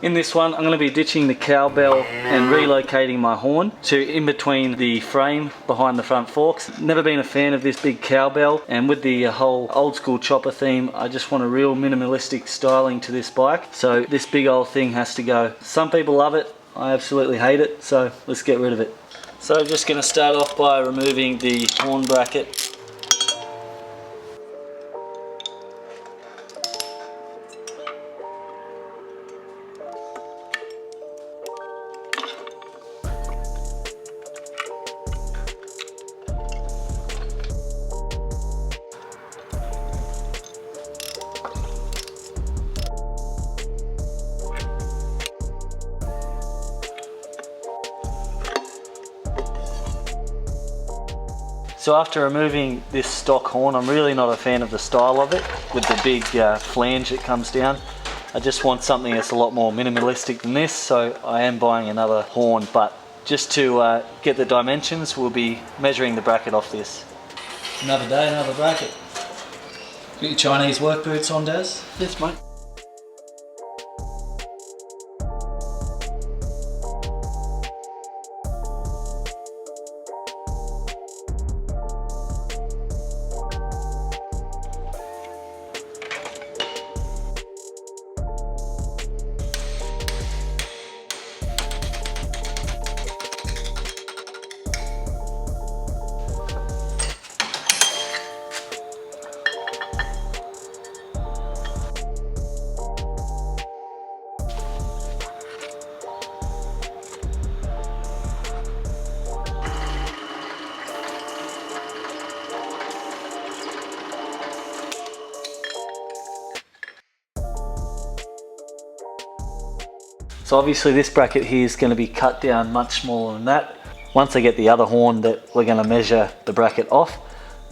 In this one, I'm going to be ditching the cowbell and relocating my horn to in between the frame behind the front forks. Never been a fan of this big cowbell, and with the whole old school chopper theme, I just want a real minimalistic styling to this bike. So this big old thing has to go. Some people love it, I absolutely hate it, so let's get rid of it. So I'm just going to start off by removing the horn bracket. So after removing this stock horn, I'm really not a fan of the style of it with the big flange that comes down. I just want something that's a lot more minimalistic than this, so I am buying another horn, but just to get the dimensions, we'll be measuring the bracket off this. Another day, another bracket. Got your Chinese work boots on, Daz? Yes, mate. So obviously this bracket here is going to be cut down much smaller than that once I get the other horn that we're going to measure the bracket off.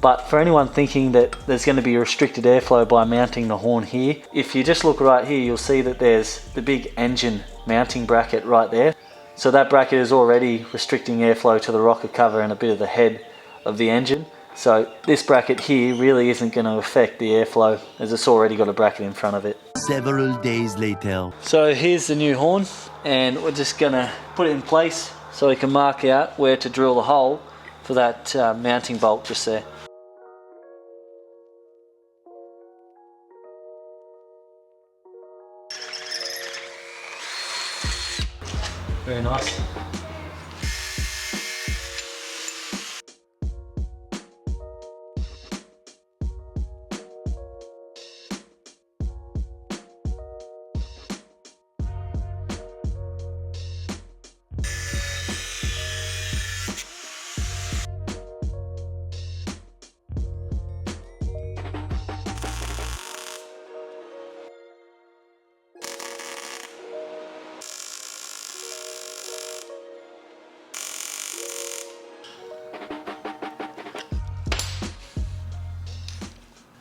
But for anyone thinking that there's going to be restricted airflow by mounting the horn here, if you just look right here, you'll see that there's the big engine mounting bracket right there. So that bracket is already restricting airflow to the rocker cover and a bit of the head of the engine. So this bracket here really isn't going to affect the airflow as it's already got a bracket in front of it. Several days later. So here's the new horn, and we're just going to put it in place so we can mark out where to drill the hole for that mounting bolt just there. Very nice.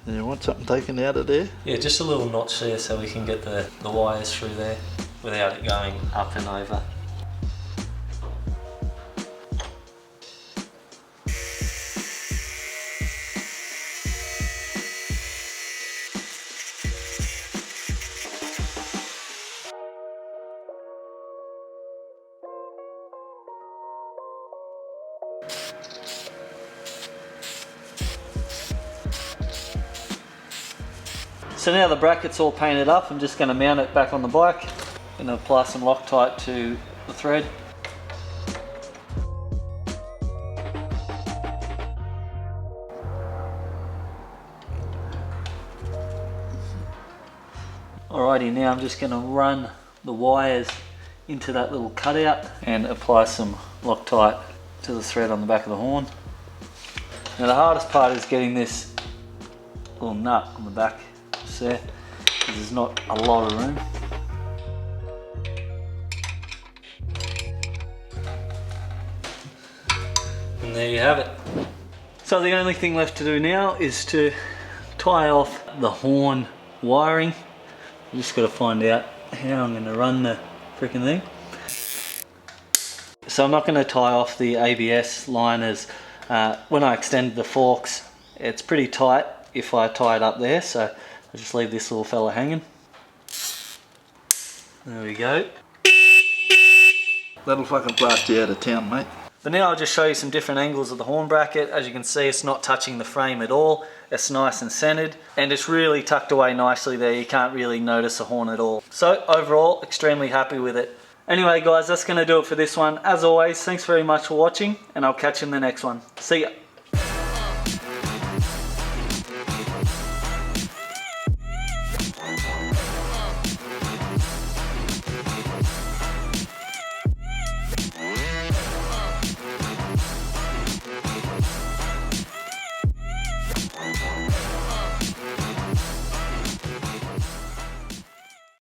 You want something taken out of there? Yeah, just a little notch there so we can get the wires through there without it going up and over. So now the bracket's all painted up, I'm just going to mount it back on the bike. I'm going to apply some Loctite to the thread. Alrighty, now I'm just going to run the wires into that little cutout and apply some Loctite to the thread on the back of the horn. Now the hardest part is getting this little nut on the back there, because there's not a lot of room. And there you have it. So the only thing left to do now is to tie off the horn wiring. I'm just got to find out how I'm going to run the freaking thing. So I'm not going to tie off the ABS liners. When I extend the forks, it's pretty tight if I tie it up there, so I just leave this little fella hanging. There we go. That'll fucking blast you out of town, mate. But now I'll just show you some different angles of the horn bracket. As you can see, it's not touching the frame at all. It's nice and centered, and it's really tucked away nicely there. You can't really notice the horn at all. So overall, extremely happy with it. Anyway guys, that's going to do it for this one. As always, thanks very much for watching, and I'll catch you in the next one. See ya.